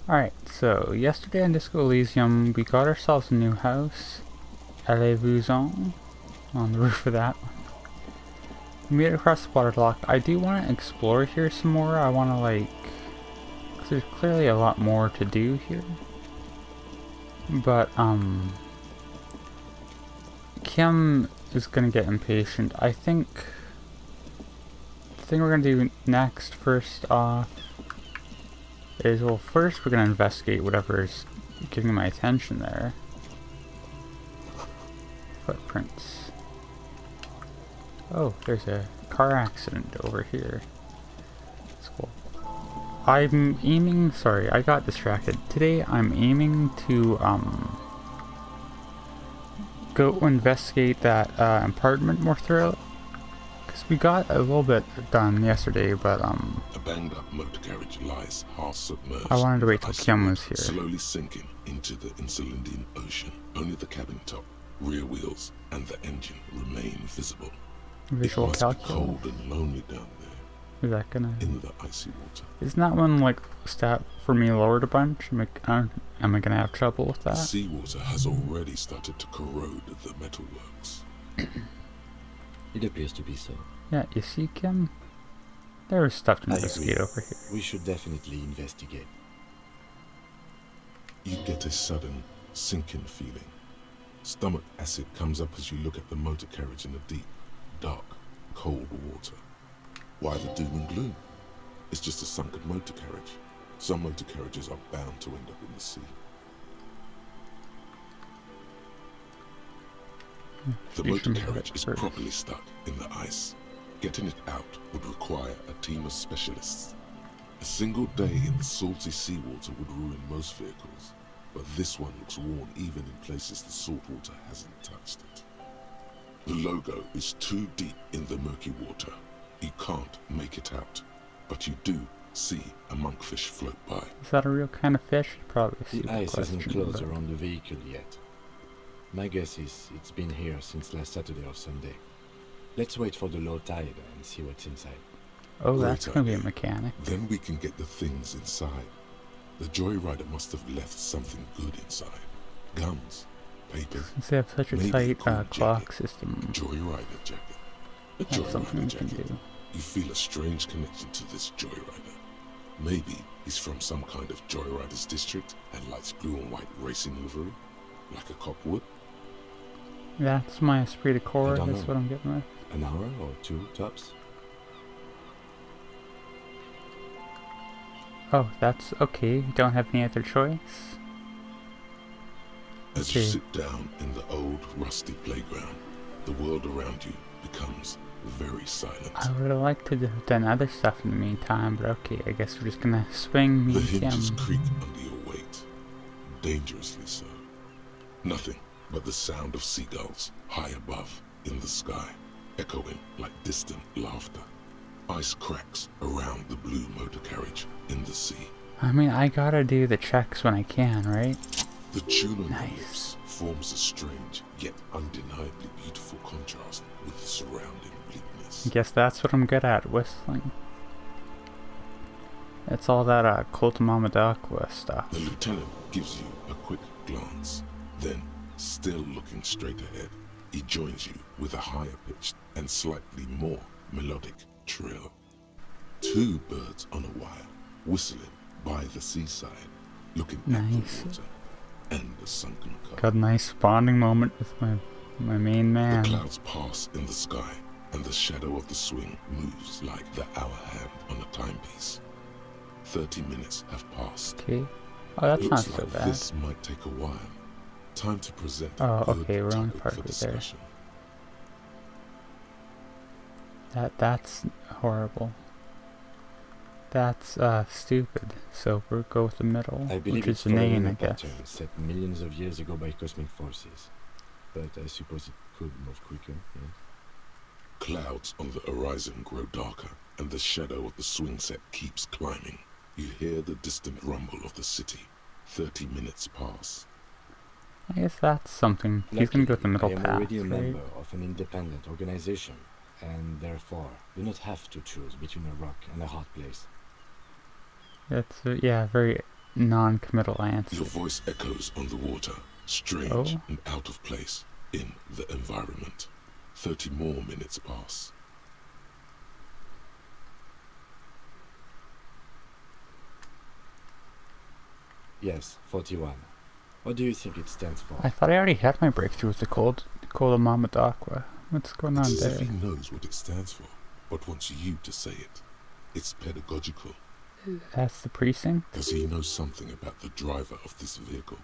Alright, so yesterday in Disco Elysium we got ourselves a new house, elysium, on the roof of that one. We made it across the water lock. I do want to explore here some more. I want to cause there's clearly a lot more to do here. But Kim is gonna get impatient. I think the thing we're gonna do next, first off, is, well, first we're gonna investigate whatever's getting my attention there. Footprints. Oh, there's a car accident over here. That's cool. I'm aiming, sorry, I got distracted. Today I'm aiming to go investigate that apartment more thoroughly. Because we got a little bit done yesterday, but A banged up motor carriage lies half submerged. I wanted to wait till Kim was here. Slowly sinking into the Insulindian Ocean. Only the cabin top, rear wheels, and the engine remain visible. Visual it must calculator. be cold and lonely down there. Is that gonna? In the icy water. Isn't that one like stat for me lowered a bunch? Am I gonna have trouble with The that? seawater has already started to corrode the metalworks. It appears to be so. Yeah, you see, Kim? There was stuff to I investigate agree. over here. We should definitely investigate. You get a sudden sinking feeling. Stomach acid comes up as you look at the motor carriage in the deep, dark, cold water. Why the doom and gloom? It's just a sunken motor carriage. Some motor carriages are bound to end up in the sea. The motor carriage is properly stuck in the ice. Getting it out would require a team of specialists. A single day in the salty seawater would ruin most vehicles, but this one looks worn even in places the salt water hasn't touched it. The logo is too deep in the murky water. You can't make it out, but you do see a monkfish float by. Is that a real kind of fish? Probably a The stupid ice question, hasn't closed but- around the vehicle yet. My guess is it's been here since last Saturday or Sunday. Let's wait for the low tide and see what's inside. Oh, that's Great gonna be a idea. mechanic. Then we can get the things inside. The joyrider must have left something good inside. Guns, paper, Since they have such a maybe tight cool clock jacket. system, Joyrider jacket. A that's something joyrider we can jacket. do. You feel a strange connection to this joyrider. Maybe he's from some kind of joyriders district and likes blue and white racing livery, like a cop would. That's my esprit de corps, I don't that's know. what I'm getting with. An hour or two tops? Oh, that's okay. You don't have any other choice? As you Okay. sit down in the old rusty playground, the world around you becomes very silent. I would have liked to have done other stuff in the meantime, but okay, I guess we're just gonna swing me The and hinges Kim. creak under your weight, dangerously so. Nothing but the sound of seagulls high above in the sky, echoing like distant laughter. Ice cracks around the blue motor carriage in the sea. I mean, I gotta do the checks when I can, right? The tune on Nice. your lips forms a strange yet undeniably beautiful contrast with the surrounding bleakness. I guess that's what I'm good at, whistling. It's all that Cult of Mama Duckwa stuff. The lieutenant gives you a quick glance, then, still looking straight ahead, he joins you with a higher pitched and slightly more melodic trill. Two birds on a wire, whistling by the seaside, looking at Nice. the water and the sunken car. Got a nice bonding moment with my main man. The clouds pass in the sky, and the shadow of the swing moves like the hour hand on a timepiece. 30 minutes have passed. Okay. Oh, that's not Looks so like bad. this might take a while. Time to present a Oh, good okay, we're on topic part for of it there. discussion. That's horrible. That's stupid. So we'll go with the middle, I believe which it's is the following name, a I guess. pattern set millions of years ago by cosmic forces. But I suppose it could move quicker, yes? Clouds on the horizon grow darker, and the shadow of the swing set keeps climbing. You hear the distant rumble of the city. 30 minutes pass. I guess that's something. He's gonna go with the middle I am path, already a right? member of an independent organization, and therefore do not have to choose between a rock and a hard place. That's yeah, very non-committal answer. Your voice echoes on the water, strange Oh. and out of place in the environment. 30 more minutes pass. Yes, 41. What do you think it stands for? I thought I already had my breakthrough with the cold Mamadakwa. What's going on It's as if there? he knows what it stands for, but wants you to say it. It's pedagogical. That's the precinct? Does he know something about the driver of this vehicle?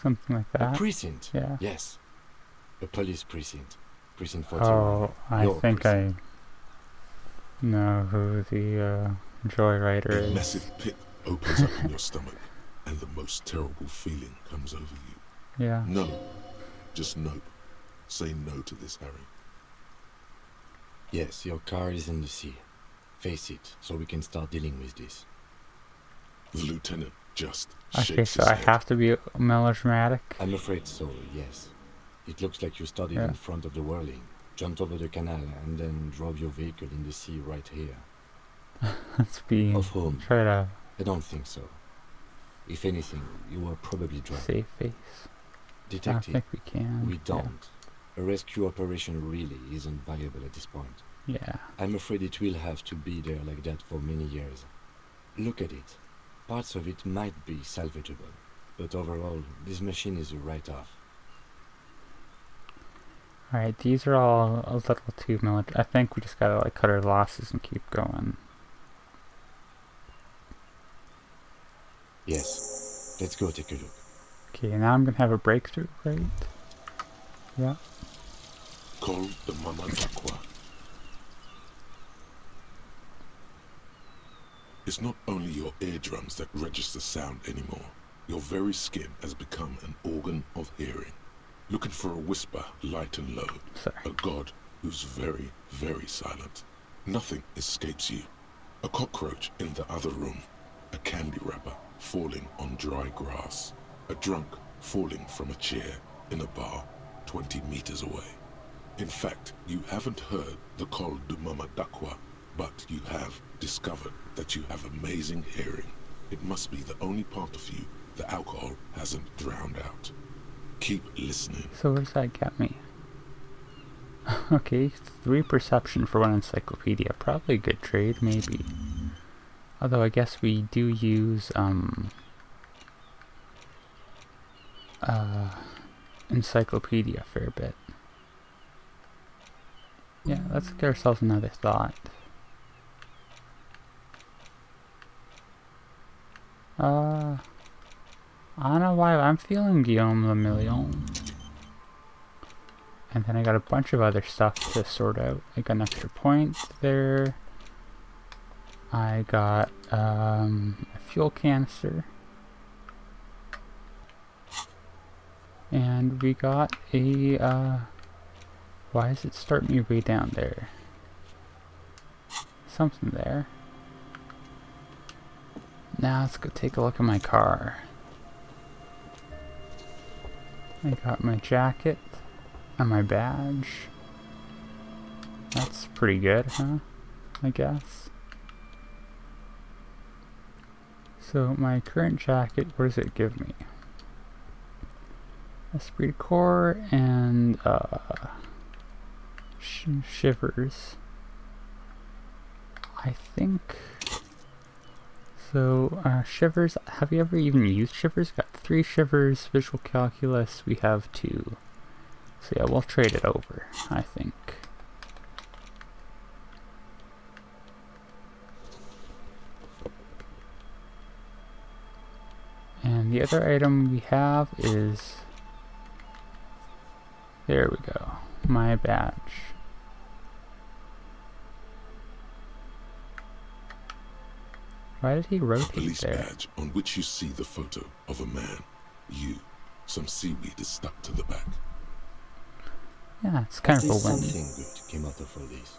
Something like A that? precinct? Yeah. Yes. A police precinct. Precinct 41. Oh, I Your think precinct. I know who the joyraider A is. massive pit opens up in your stomach, and the most terrible feeling comes over you. Yeah. No. Just nope. Say no to this, Harry. Yes, your car is in the sea. Face it, so we can start dealing with this. The lieutenant just Okay, shakes so his I head. have to be melodramatic. I'm afraid so, yes. It looks like you started Yeah. in front of the whirling, jumped over the canal, and then drove your vehicle in the sea right here. Let's be Of whom? try to I don't think so. If anything, you were probably drunk. save face. I Detective, think we can. we don't. A rescue operation really isn't viable at this point. Yeah. I'm afraid it will have to be there like that for many years. Look at it. Parts of it might be salvageable, but overall, this machine is a write-off. Alright, these are all a little too I think we just gotta like cut our losses and keep going. Yes. Let's go take a look. Okay, now I'm gonna have a breakthrough, right? Yeah. Call the Mamadakwa. It's not only your eardrums that register sound anymore. Your very skin has become an organ of hearing. Looking for a whisper, light and low. Sorry. A god who's very, very silent. Nothing escapes you. A cockroach in the other room. A candy wrapper falling on dry grass. A drunk falling from a chair in a bar 20 meters away. In fact, you haven't heard the Call du Mamadakwa, but you have discovered that you have amazing hearing. It must be the only part of you the alcohol hasn't drowned out. Keep listening. So where does that get me? Okay, 3 perception for 1 encyclopedia. Probably a good trade, maybe. Although I guess we do use encyclopedia a fair bit. Yeah, let's get ourselves another thought. I don't know why I'm feeling Guillaume le Million. And then I got a bunch of other stuff to sort out. I got an extra point there. I got a fuel canister. And we got a why is it starting me way down there? Something there. Now let's go take a look at my car. I got my jacket and my badge. That's pretty good, huh? I guess. So my current jacket, what does it give me? Esprit de Corps and shivers. I think so. Shivers, have you ever even used shivers? Got 3 shivers, visual calculus, we have 2. So yeah, we'll trade it over, I think. And the other item we have is, there we go, my badge. Why did he A rotate police there? badge on which you see the photo of a man. You. Some seaweed is stuck to the back. Yeah, it's kind At of a least win. something good came out of all this.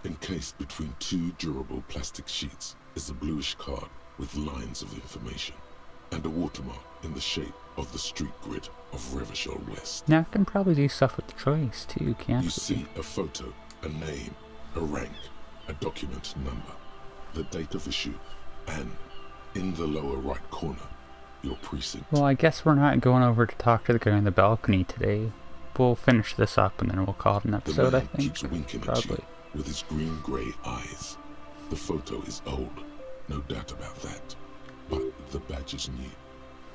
Encased between 2 durable plastic sheets is a bluish card with lines of information and a watermark in the shape of the street grid of Revachol West. Now I can probably do stuff with the choice too, can't You we? see a photo, a name, a rank, a document number, the date of issue, and in the lower right corner, your precinct. Well, I guess we're not going over to talk to the guy on the balcony today. We'll finish this up and then we'll call it an The episode, man I think. keeps winking at Probably. you with his green-grey eyes. The photo is old, no doubt about that. But the badge is new.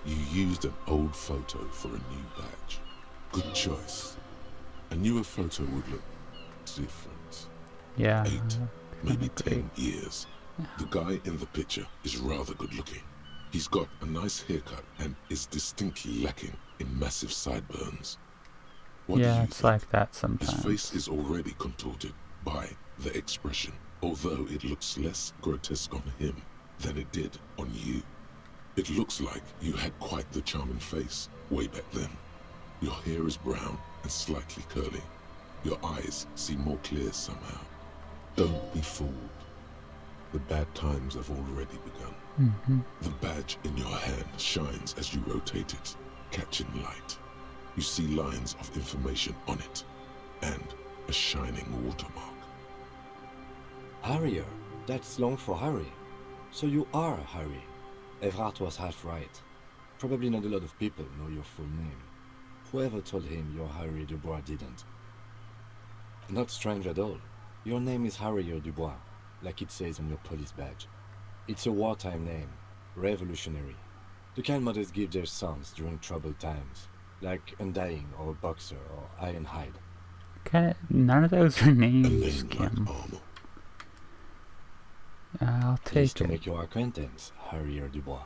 You used an old photo for a new badge. Good choice. A newer photo would look different. Yeah. 8, maybe great. 10 years. The guy in the picture is rather good looking. He's got a nice haircut and is distinctly lacking in massive sideburns. What do Yeah, you it's think? like that His sometimes. face is already contorted by the expression, although it looks less grotesque on him than it did on you. It looks like you had quite the charming face way back then. Your hair is brown and slightly curly. Your eyes seem more clear somehow. Don't be fooled. The bad times have already begun. Mm-hmm. The badge in your hand shines as you rotate it, catching light. You see lines of information on it, and a shining watermark. Harrier. That's long for Harry. So you are Harry. Evrard was half right. Probably not a lot of people know your full name. Whoever told him you're Harry Dubois didn't. Not strange at all. Your name is Harrier Dubois, like it says on your police badge. It's a wartime name, revolutionary. The kind mothers give their sons during troubled times, like Undying or Boxer or Ironhide. None of those are A names, name like Kim. armor. I'll Pleased take to it. make your acquaintance, Harrier Dubois.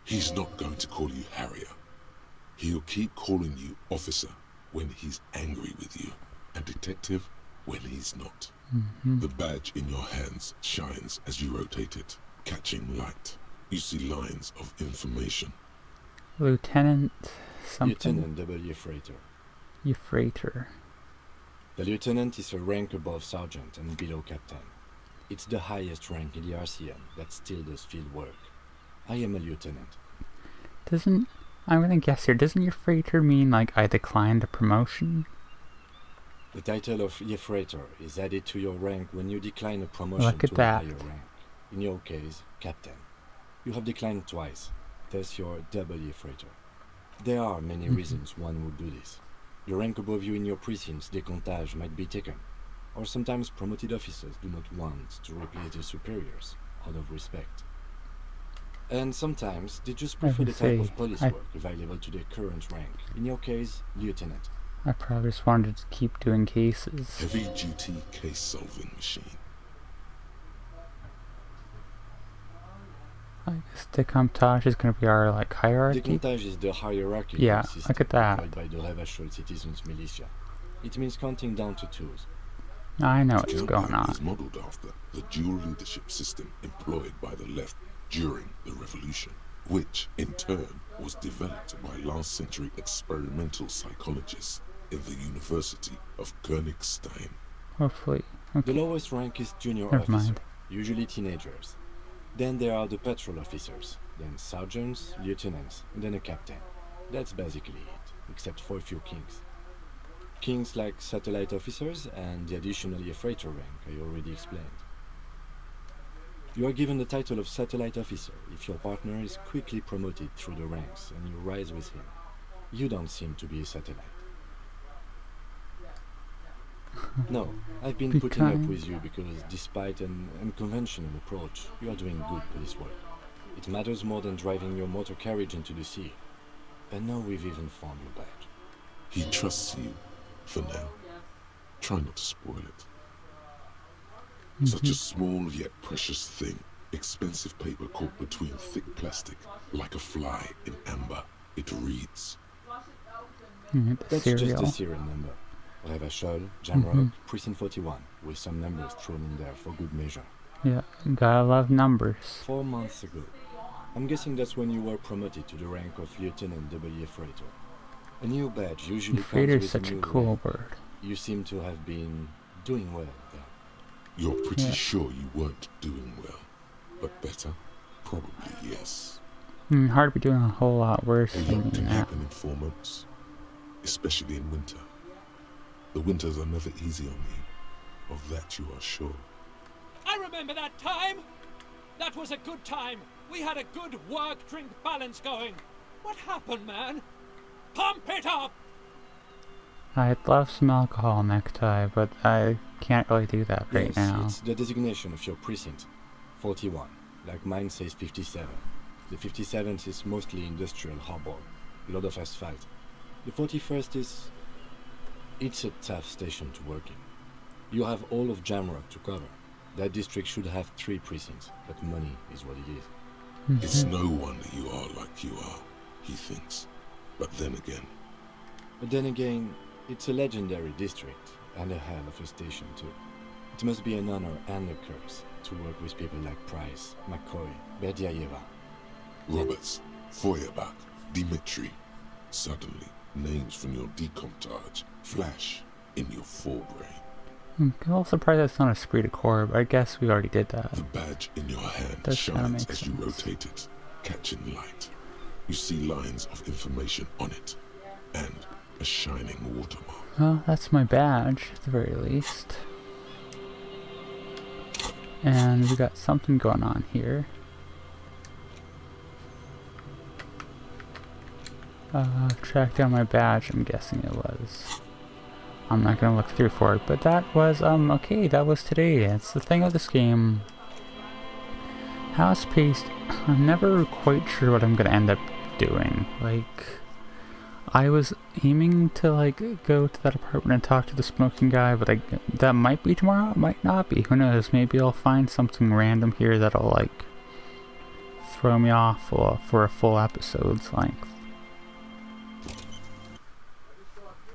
He's not going to call you Harrier. He'll keep calling you officer when he's angry with you, and detective when he's not. Mm-hmm. The badge in your hands shines as you rotate it, catching light. You see lines of information. Lieutenant something. Lieutenant W. Yefreitor. Yefreitor. The lieutenant is a rank above sergeant and below captain. It's the highest rank in the RCM that still does field work. I am a lieutenant. I'm gonna guess here, doesn't Yefreitor mean like I declined a promotion? The title of Yefreitor is added to your rank when you decline a promotion Look at to that. a higher rank. In your case, captain. You have declined twice, thus you're double Yefreitor. There are many reasons one would do this. The rank above you in your precinct's decontage might be taken, or sometimes promoted officers do not want to replace their superiors out of respect. And sometimes they just prefer the type of police work available to their current rank. In your case, lieutenant. I probably just wanted to keep doing cases. Heavy-duty case-solving machine. I guess decomptage is gonna be our like hierarchy. Decontage is the hierarchical Yeah, system look at that. employed by the Revachol Citizens Militia. It means counting down to twos. I know The what's going countdown on. is modeled after the dual leadership system employed by the left during the revolution, which in turn was developed by last century experimental psychologists in the University of Königstein. Hopefully. The Okay. lowest rank is junior Never officer, mind. usually teenagers. Then there are the patrol officers, then sergeants, lieutenants, and then a captain. That's basically it, except for a few kings. Kings like satellite officers and the additional yefreitor rank I already explained. You are given the title of satellite officer if your partner is quickly promoted through the ranks and you rise with him. You don't seem to be a satellite. No, I've been Be putting up kind. with you because despite an unconventional approach, you are doing good police work. It matters more than driving your motor carriage into the sea. And now we've even found your badge. He trusts you for now. Try not to spoil it. Such a small yet precious thing. Expensive paper caught between thick plastic, like a fly in amber. It reads. The That's serial. just the serial number. Revachol, Jamrock, Precinct 41, with some numbers thrown in there for good measure. Yeah, gotta love numbers. 4 months ago. I'm guessing that's when you were promoted to the rank of Lieutenant W. Yefreitor. A new badge usually comes Yefreitor's with such a a new cool rank. bird. You seem to have been doing well there. You're pretty Yeah. sure you weren't doing well. But better? Probably yes. Hard to be doing a whole lot worse A than lot can that. happen in 4 months, especially in winter. The winters are never easy on me. Of that you are sure. I remember that time! That was a good time. We had a good work-drink balance going. What happened, man? Pump it up! I'd love some alcohol necktie, but I can't really do that right Yes, now. it's the designation of your precinct. 41. Like mine says 57. The 57th is mostly industrial harbor. A lot of asphalt. The 41st is... It's a tough station to work in. You have all of Jamrock to cover. That district should have 3 precincts, but money is what it is. It's no wonder you are like you are, he thinks. But then again, it's a legendary district, and a hell of a station too. It must be an honor and a curse to work with people like Price, McCoy, Berdiaeva. Roberts, Feuerbach, Dimitri. Suddenly, names from your decomptage flash in your forebrain. I'm a little surprised that's not a esprit de corps, but I guess we already did that. The badge in your hand Does kinda shines make as you sense. rotate it, catching light. You see lines of information on it, and a shining watermark. Well, that's my badge, at the very least. And we got something going on here. Track down my badge, I'm guessing it was. I'm not gonna look through for it, but that was, okay, that was today. It's the thing of this game. House-paced, I'm never quite sure what I'm gonna end up doing. Like, I was aiming to, like, go to that apartment and talk to the smoking guy, but that might be tomorrow, it might not be. Who knows, maybe I'll find something random here that'll, like, throw me off for a full episode's length.